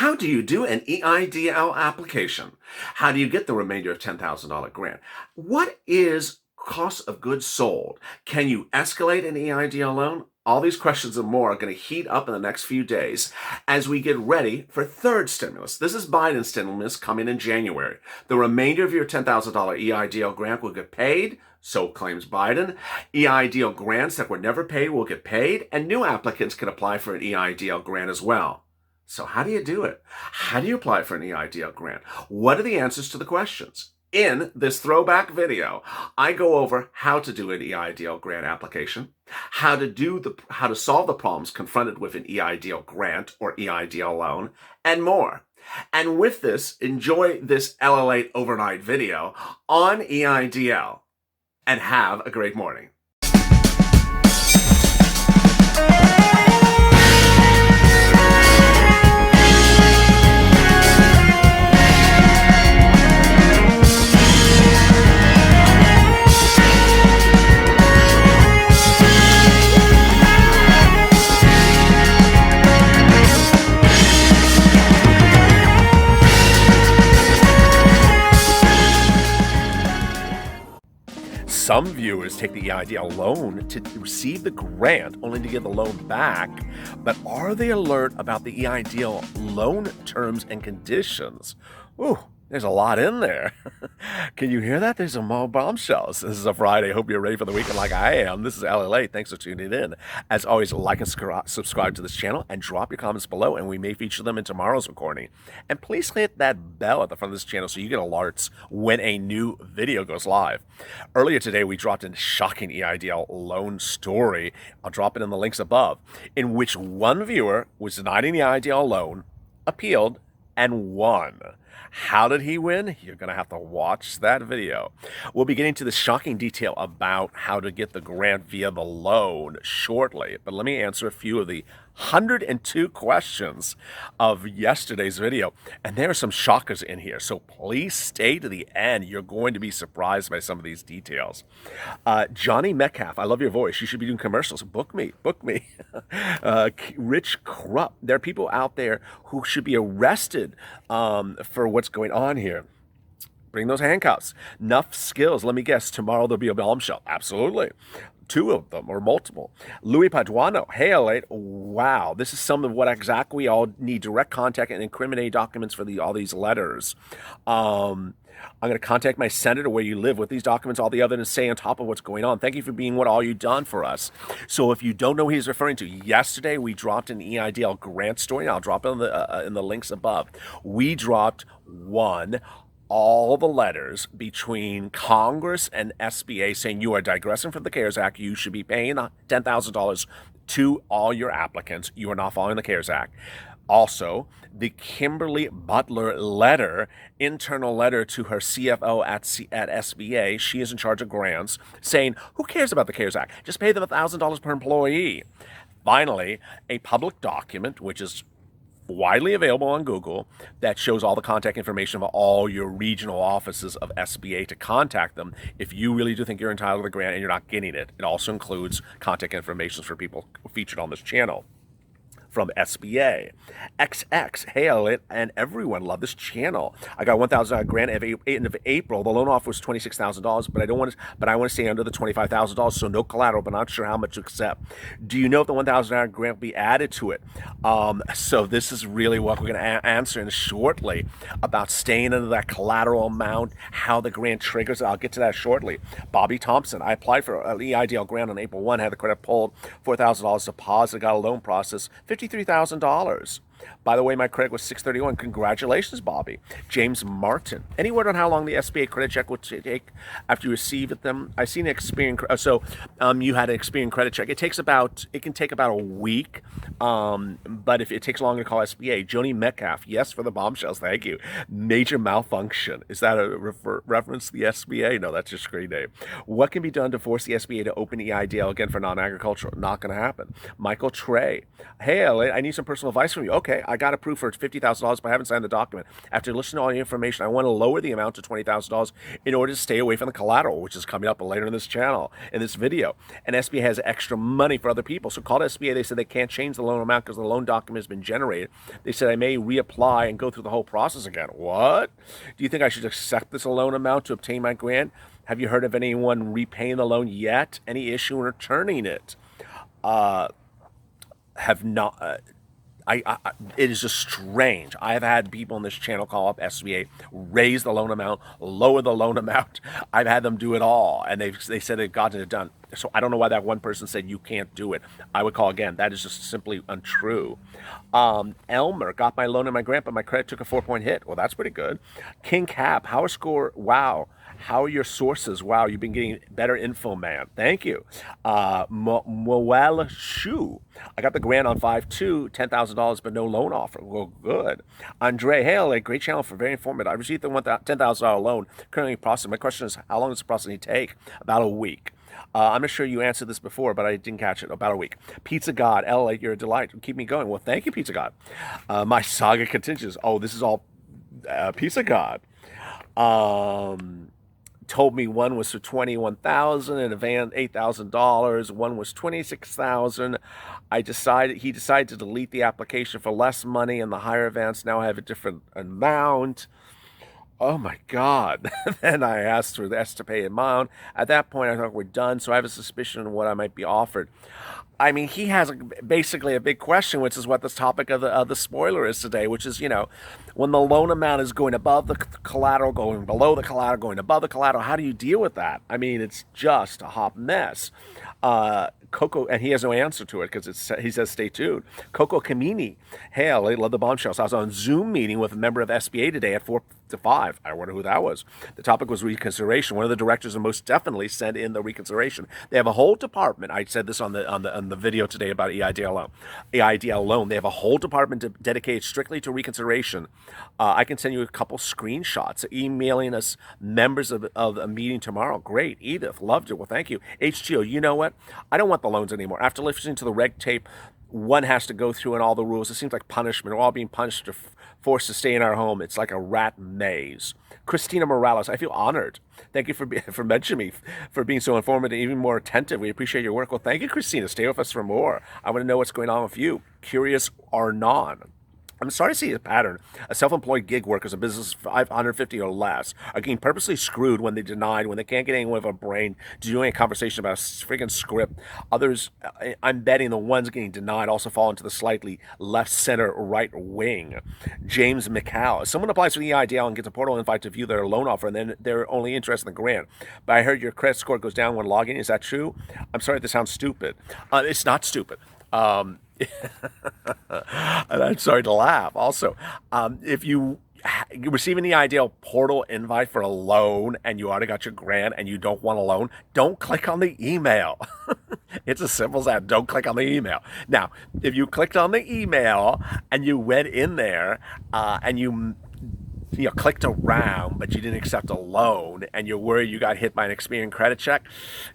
How do you do an EIDL application? How do you get the remainder of $10,000 grant? What is cost of goods sold? Can you escalate an EIDL loan? All these questions and more are going to heat up in the next few days as we get ready for third stimulus. This is Biden's stimulus coming in January. The remainder of your $10,000 EIDL grant will get paid, so claims Biden. EIDL grants that were never paid will get paid, and new applicants can apply for an EIDL grant as well. So how do you do it? How do you apply for an EIDL grant? What are the answers to the questions? In this throwback video, I go over how to do an EIDL grant application, how to solve the problems confronted with an EIDL grant or EIDL loan, and more. And with this, enjoy this LALATE overnight video on EIDL, and have a great morning. Some viewers take the EIDL loan to receive the grant only to get the loan back, but are they alert about the EIDL loan terms and conditions? Ooh, there's a lot in there. Can you hear that? There's some more bombshells. This is a Friday. Hope you're ready for the weekend like I am. This is LALATE. Thanks for tuning in. As always, like and subscribe to this channel and drop your comments below, and we may feature them in tomorrow's recording. And please hit that bell at the front of this channel so you get alerts when a new video goes live. Earlier today, we dropped a shocking EIDL loan story. I'll drop it in the links above, in which one viewer was denied an EIDL loan, appealed, and won. How did he win? You're going to have to watch that video. We'll be getting to the shocking detail about how to get the grant via the loan shortly, but let me answer a few of the 102 questions of yesterday's video, and there are some shockers in here, so please stay to the end. You're going to be surprised by some of these details. Johnny Metcalf, I love your voice. You should be doing commercials. Book me. Rich Krupp. There are people out there who should be arrested for what's going on here. Bring those handcuffs. Enough skills. Let me guess, tomorrow there'll be a bombshell. Absolutely. Two of them or multiple. Louis Paduano, hey, LALATE. Wow, this is some of what exactly we all need: direct contact and incriminating documents for all these letters. I'm going to contact my senator where you live with these documents, all the evidence, say on top of what's going on. Thank you for being what all you've done for us. So if you don't know who he's referring to, yesterday we dropped an EIDL grant story, and I'll drop it in the links above. We dropped all the letters between Congress and SBA saying you are digressing from the CARES Act. You should be paying $10,000 to all your applicants. You are not following the CARES Act. Also, the Kimberly Butler letter, internal letter to her CFO at SBA, she is in charge of grants, saying, who cares about the CARES Act? Just pay them $1,000 per employee. Finally, a public document, which is widely available on Google, that shows all the contact information of all your regional offices of SBA to contact them if you really do think you're entitled to the grant and you're not getting it. It also includes contact information for people featured on this channel. From SBA. XX, hey, LALATE, and everyone, love this channel. I got $1,000 grant at end of April. The loan offer was $26,000, but I want to stay under the $25,000, so no collateral, but not sure how much to accept. Do you know if the $1,000 grant will be added to it? So this is really what we're going to answer in shortly about staying under that collateral amount, how the grant triggers it. I'll get to that shortly. Bobby Thompson, I applied for an EIDL grant on April 1, had the credit pulled, $4,000 deposit, got a loan process, $53,000. By the way, my credit was 631. Congratulations, Bobby. James Martin. Any word on how long the SBA credit check would take after you receive them? I seen Experian. You had an Experian credit check. It can take about a week. But if it takes longer, call SBA. Joni Metcalf. Yes, for the bombshells. Thank you. Major malfunction. Is that a reference to the SBA? No, that's just a great name. What can be done to force the SBA to open EIDL again for non-agricultural? Not going to happen. Michael Trey. Hey, LA, I need some personal advice from you. Okay. okay, I got approved for $50,000, but I haven't signed the document. After listening to all the information, I want to lower the amount to $20,000 in order to stay away from the collateral, which is coming up later in this channel, in this video. And SBA has extra money for other people. So called SBA. They said they can't change the loan amount because the loan document has been generated. They said I may reapply and go through the whole process again. What? Do you think I should accept this loan amount to obtain my grant? Have you heard of anyone repaying the loan yet? Any issue in returning it? Have not. It is just strange. I have had people on this channel call up SBA, raise the loan amount, lower the loan amount. I've had them do it all, and they said they've gotten it done. So I don't know why that one person said you can't do it. I would call again. That is just simply untrue. Elmer got my loan and my grant, but my credit took a 4-point hit. Well, that's pretty good. King Cap, how score? Wow. How are your sources? Wow, you've been getting better info, man. Thank you. Moel Shu, I got the grant on 5/2, $10,000, but no loan offer. Well, good. Andre Hale, a great channel for very informative. I received the $10,000 loan currently processing. My question is, how long does the processing take? About a week. I'm not sure you answered this before, but I didn't catch it. About a week. Pizza God, LA, you're a delight. Keep me going. Well, thank you, Pizza God. My saga continues. Oh, this is all Pizza God. Told me one was for $21,000 and advanced $8,000. One was $26,000. He decided to delete the application for less money, and the higher advance now have a different amount. Oh my God. Then I asked for the estimate amount. At that point, I thought we're done, so I have a suspicion of what I might be offered. I mean, he has basically a big question, which is what the topic of the spoiler is today, which is, when the loan amount is going above the collateral, going below the collateral, going above the collateral, how do you deal with that? I mean, it's just a hot mess. Coco, and he has no answer to it because he says, stay tuned. Coco Camini, hey, I love the bombshells. I was on a Zoom meeting with a member of SBA today at 4 to 5. I wonder who that was. The topic was reconsideration. One of the directors will most definitely send in the reconsideration. They have a whole department. I said this on the video today about EIDL loan. EIDL loan. They have a whole department dedicated strictly to reconsideration. I can send you a couple screenshots. Emailing us members of a meeting tomorrow. Great, Edith, loved it. Well, thank you. HTO, you know what? I don't want the loans anymore. After listening to the reg tape, one has to go through and all the rules. It seems like punishment. We're all being punished or forced to stay in our home. It's like a rat maze. Christina Morales, I feel honored. Thank you for mentioning me, for being so informative, even more attentive. We appreciate your work. Well, thank you, Christina. Stay with us for more. I want to know what's going on with you, curious or non. I'm starting to see a pattern. A self-employed gig workers, a business 550 or less, are getting purposely screwed when they can't get anyone with a brain to do any conversation about a freaking script. Others, I'm betting the ones getting denied also fall into the slightly left, center, right wing. James McCall. If someone applies for the EIDL and gets a portal invite to view their loan offer, and then they're only interested in the grant. But I heard your credit score goes down when logging. Is that true? I'm sorry if this sounds stupid. It's not stupid. And I'm sorry to laugh. Also, if you receiving the EIDL portal invite for a loan and you already got your grant and you don't want a loan, don't click on the email. It's as simple as that. Don't click on the email. Now, if you clicked on the email and you went in there and you clicked around, but you didn't accept a loan, and you're worried you got hit by an Experian credit check,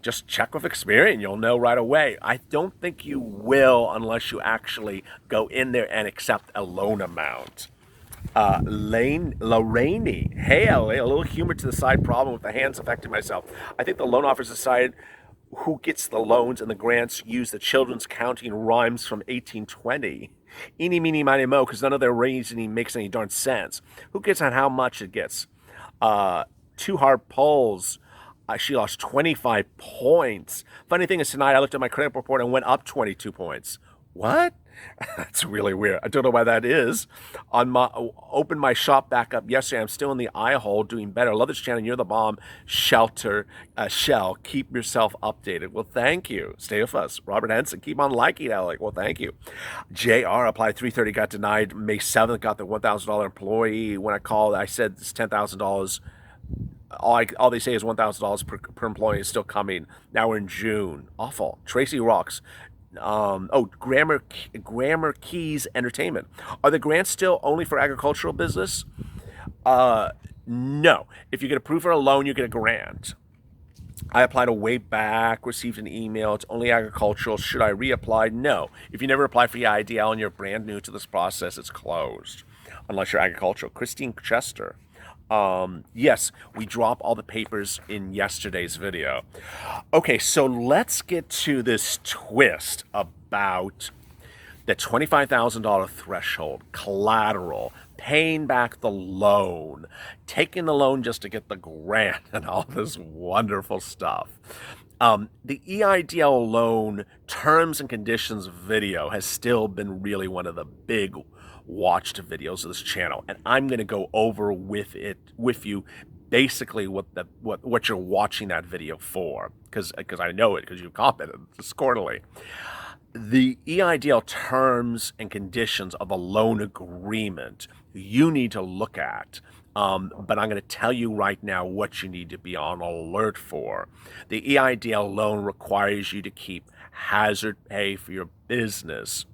just check with Experian. You'll know right away. I don't think you will unless you actually go in there and accept a loan amount. Lorraine, hey, a little humor to the side problem with the hands affecting myself. I think the loan officers decide who gets the loans and the grants use the children's counting rhymes from 1820. Eeny, meeny, miny, mo, because none of their reasoning makes any darn sense. Who gets on how much it gets? 2 hard polls. She lost 25 points. Funny thing is, tonight I looked at my credit report and went up 22 points. What? That's really weird. I don't know why that is. Opened my shop back up yesterday. I'm still in the eye hole, doing better. Love this channel. You're the bomb. Shell. Keep yourself updated. Well, thank you. Stay with us. Robert Henson. Keep on liking Alec. Well, thank you. JR applied 330, got denied. May 7th, got the $1,000 employee. When I called, I said it's $10,000. All they say is $1,000 per employee is still coming. Now we're in June. Awful. Tracy Rocks. Grammar Keys Entertainment. Are the grants still only for agricultural business? No. If you get approved for a loan, you get a grant. I applied a way back, received an email. It's only agricultural. Should I reapply? No. If you never applied for EIDL and you're brand new to this process, it's closed, unless you're agricultural. Christine Chester. Yes, we drop all the papers in yesterday's video. Okay, so let's get to this twist about the $25,000 threshold, collateral, paying back the loan, taking the loan just to get the grant, and all this wonderful stuff. The EIDL loan terms and conditions video has still been really one of the big watched videos of this channel, and I'm going to go over with you basically what you're watching that video for, because I know it, because you commented accordingly. The EIDL terms and conditions of a loan agreement you need to look at. But I'm going to tell you right now what you need to be on alert for. The EIDL loan requires you to keep hazard pay for your business.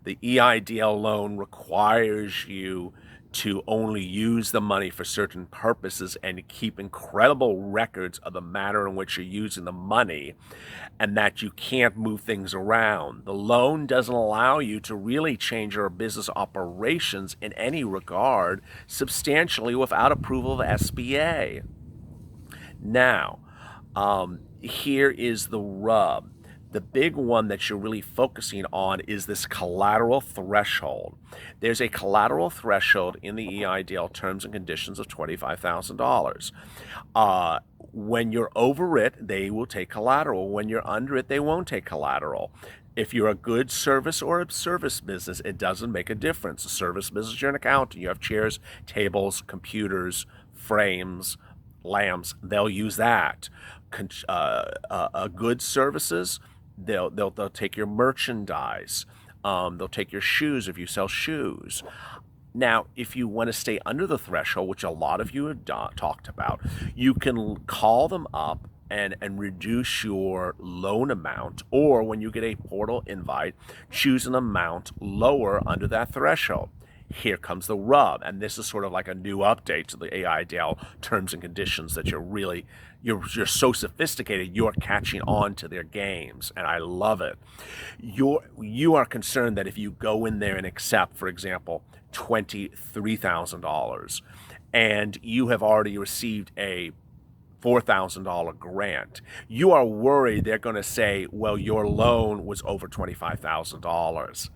The EIDL loan requires you to only use the money for certain purposes and to keep incredible records of the manner in which you're using the money, and that you can't move things around. The loan doesn't allow you to really change your business operations in any regard substantially without approval of SBA. Now, here is the rub. The big one that you're really focusing on is this collateral threshold. There's a collateral threshold in the EIDL terms and conditions of $25,000. When you're over it, they will take collateral. When you're under it, they won't take collateral. If you're a good service or a service business, it doesn't make a difference. A service business, you're an accountant. You have chairs, tables, computers, frames, lamps. They'll use that. Good services, they'll take your merchandise. They'll take your shoes if you sell shoes. Now, if you want to stay under the threshold, which a lot of you have talked about, you can call them up and reduce your loan amount, or when you get a portal invite, choose an amount lower under that threshold. Here comes the rub, and this is sort of like a new update to the EIDL terms and conditions that you're so sophisticated, you're catching on to their games, and I love it. You are concerned that if you go in there and accept, for example, $23,000, and you have already received a $4,000 grant, you are worried they're going to say, well, your loan was over $25,000.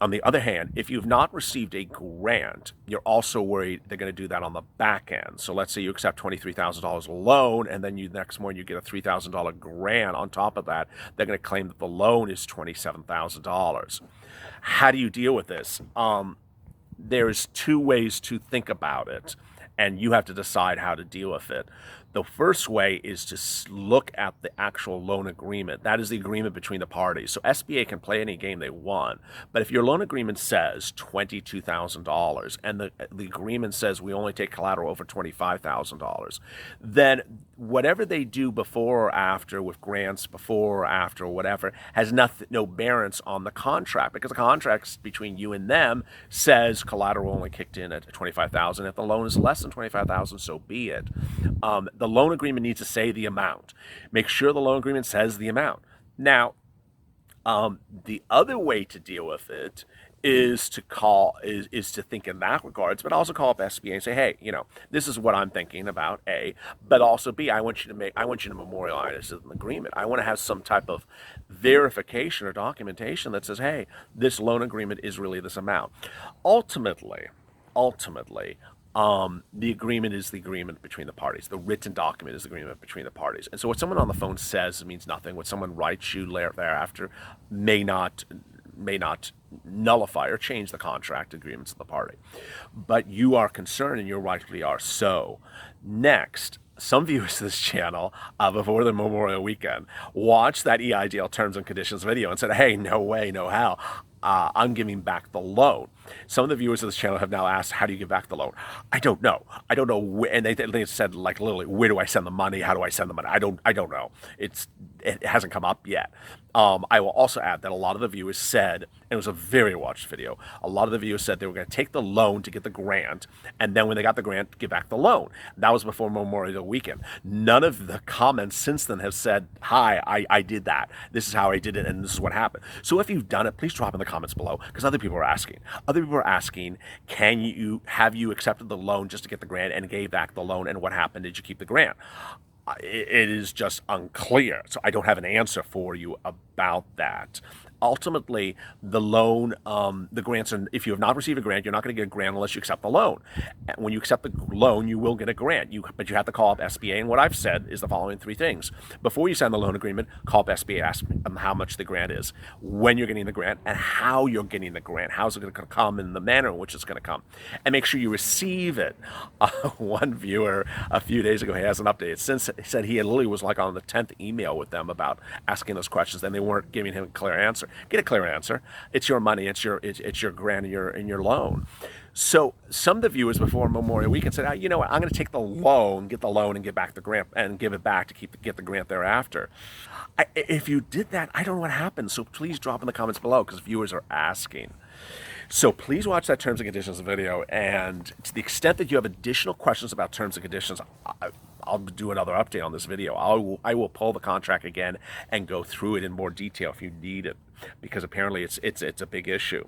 On the other hand, if you've not received a grant, you're also worried they're going to do that on the back end. So let's say you accept $23,000 loan, and then next morning you get a $3,000 grant on top of that. They're going to claim that the loan is $27,000. How do you deal with this? There's two ways to think about it, and you have to decide how to deal with it. The first way is to look at the actual loan agreement. That is the agreement between the parties. So SBA can play any game they want, but if your loan agreement says $22,000 and the agreement says we only take collateral over $25,000, then whatever they do before or after with grants, before or after or whatever, has no bearance on the contract, because the contract between you and them says collateral only kicked in at $25,000. If the loan is less than $25,000, so be it. The loan agreement needs to say the amount. Make sure the loan agreement says the amount. Now, the other way to deal with it is to think in that regards, but also call up SBA and say, hey, this is what I'm thinking about, A, but also B, I want you to memorialize this in an agreement. I want to have some type of verification or documentation that says, hey, this loan agreement is really this amount. Ultimately, the agreement is the agreement between the parties. The written document is the agreement between the parties. And so what someone on the phone says means nothing. What someone writes you thereafter may not nullify or change the contract agreements of the party. But you are concerned, and you rightly are so. Next, some viewers of this channel, before the Memorial Weekend, watched that EIDL terms and conditions video and said, hey, no way, no how. I'm giving back the loan. Some of the viewers of this channel have now asked, how do you give back the loan? I don't know. And they said, like, literally, where do I send the money? How do I send the money? I don't know. It hasn't come up yet. I will also add that a lot of the viewers said, and it was a very watched video, a lot of the viewers said they were going to take the loan to get the grant, and then when they got the grant, give back the loan. That was before Memorial Day weekend. None of the comments since then have said, hi, I did that. This is how I did it, and this is what happened. So if you've done it, please drop in the comments below, because other people are asking. Other people are asking, have you accepted the loan just to get the grant and gave back the loan, and what happened? Did you keep the grant? It is just unclear. So I don't have an answer for you about that. Ultimately, the loan, the grants, are, if you have not received a grant, you're not going to get a grant unless you accept the loan. When you accept the loan, you will get a grant. But you have to call up SBA. And what I've said is the following three things. Before you sign the loan agreement, call up SBA, ask them how much the grant is, when you're getting the grant, and how you're getting the grant. How's it going to come in the manner in which it's going to come. And make sure you receive it. One viewer a few days ago, he hasn't updated since, said he literally was like on the 10th email with them about asking those questions, and they weren't giving him a clear answer. Get a clear answer. It's your money. It's your grant and your loan. So some of the viewers before Memorial Weekend said, you know what, I'm going to take the loan, get the loan, and get back the grant and give it back to get the grant thereafter. If you did that, I don't know what happened. So please drop in the comments below, because viewers are asking. So please watch that terms and conditions video, and to the extent that you have additional questions about terms and conditions, I'll do another update on this video. I will pull the contract again and go through it in more detail if you need it, because apparently it's a big issue.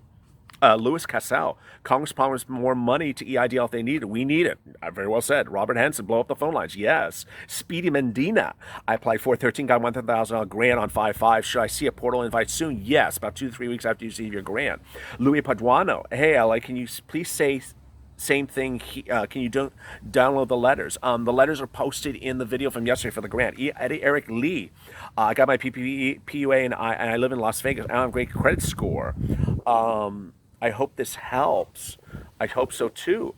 Louis Cassell, Congress promised more money to EIDL if they need it. We need it. Very well said. Robert Henson, blow up the phone lines. Yes. Speedy Mendina, I applied for 13, got $1,000 grant on 5/5. Should I see a portal invite soon? Yes, about 2 to 3 weeks after you receive your grant. Louis Paduano, hey, LA, can you please say same thing? Can you download the letters? The letters are posted in the video from yesterday for the grant. Eric Lee, I got my PUA and I live in Las Vegas. I have a great credit score. I hope this helps. I hope so too.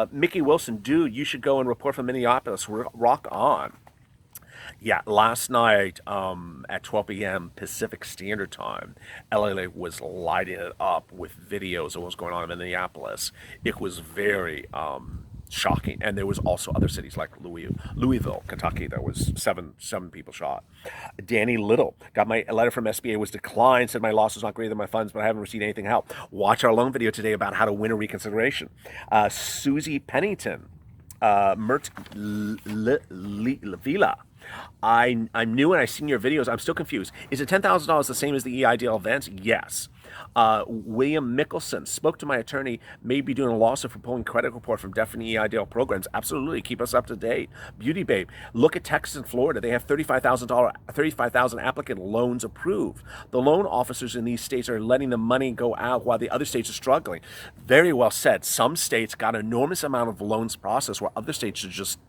Mickey Wilson, dude, you should go and report from Minneapolis. Rock on. Yeah, last night at 12 p.m. Pacific Standard Time, LALATE was lighting it up with videos of what was going on in Minneapolis. It was very shocking, and there was also other cities like Louisville, Kentucky. There was seven people shot. Danny Little, got my letter from SBA, was declined, said my loss was not greater than my funds, but I haven't received anything help. Watch our loan video today about how to win a reconsideration. Susie Pennington, Mert Vila, I'm new and I've seen your videos. I'm still confused. Is it $10,000 the same as the EIDL events? Yes. William Mickelson, spoke to my attorney, may be doing a lawsuit for pulling credit report from definite EIDL programs. Absolutely. Keep us up to date. Beauty Babe, look at Texas and Florida. They have $35,000 applicant loans approved. The loan officers in these states are letting the money go out while the other states are struggling. Very well said. Some states got an enormous amount of loans processed where other states are just,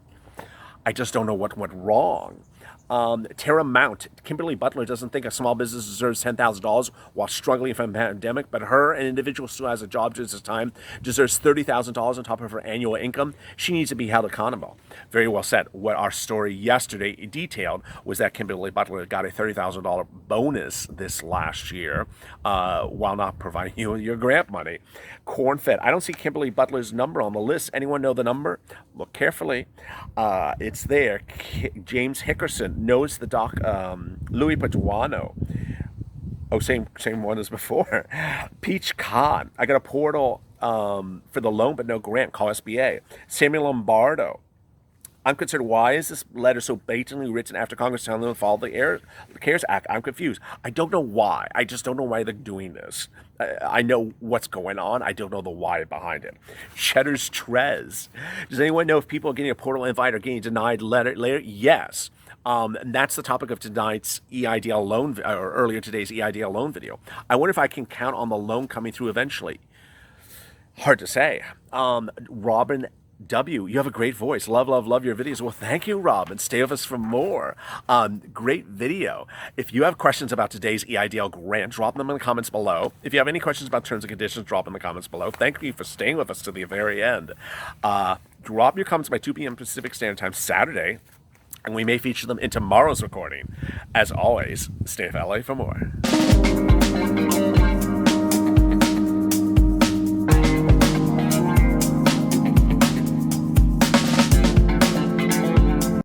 I just don't know what went wrong. Tara Mount, Kimberly Butler doesn't think a small business deserves $10,000 while struggling from a pandemic, but her, an individual who has a job during this time, deserves $30,000 on top of her annual income. She needs to be held accountable. Very well said. What our story yesterday detailed was that Kimberly Butler got a $30,000 bonus this last year while not providing you your grant money. Corn-fed, I don't see Kimberly Butler's number on the list. Anyone know the number? Look carefully. It's there. James Hickerson knows the doc. Louis Paduano. Oh, same one as before. Peach Khan, I got a portal for the loan but no grant. Call SBA. Samuel Lombardo, I'm concerned, why is this letter so blatantly written after Congress telling them to follow the CARES Act? I'm confused. I don't know why. I just don't know why they're doing this. I know what's going on. I don't know the why behind it. Cheddar's Trez, does anyone know if people are getting a portal invite or getting denied letter? Yes. And that's the topic of tonight's EIDL loan, or earlier today's EIDL loan video. I wonder if I can count on the loan coming through eventually. Hard to say. Robin W, you have a great voice. Love your videos. Well, thank you, Robin. Stay with us for more. Great video. If you have questions about today's EIDL grant, drop them in the comments below. If you have any questions about terms and conditions, drop them in the comments below. Thank you for staying with us to the very end. Drop your comments by 2 p.m. Pacific Standard Time Saturday, and we may feature them in tomorrow's recording. As always, stay with LA for more.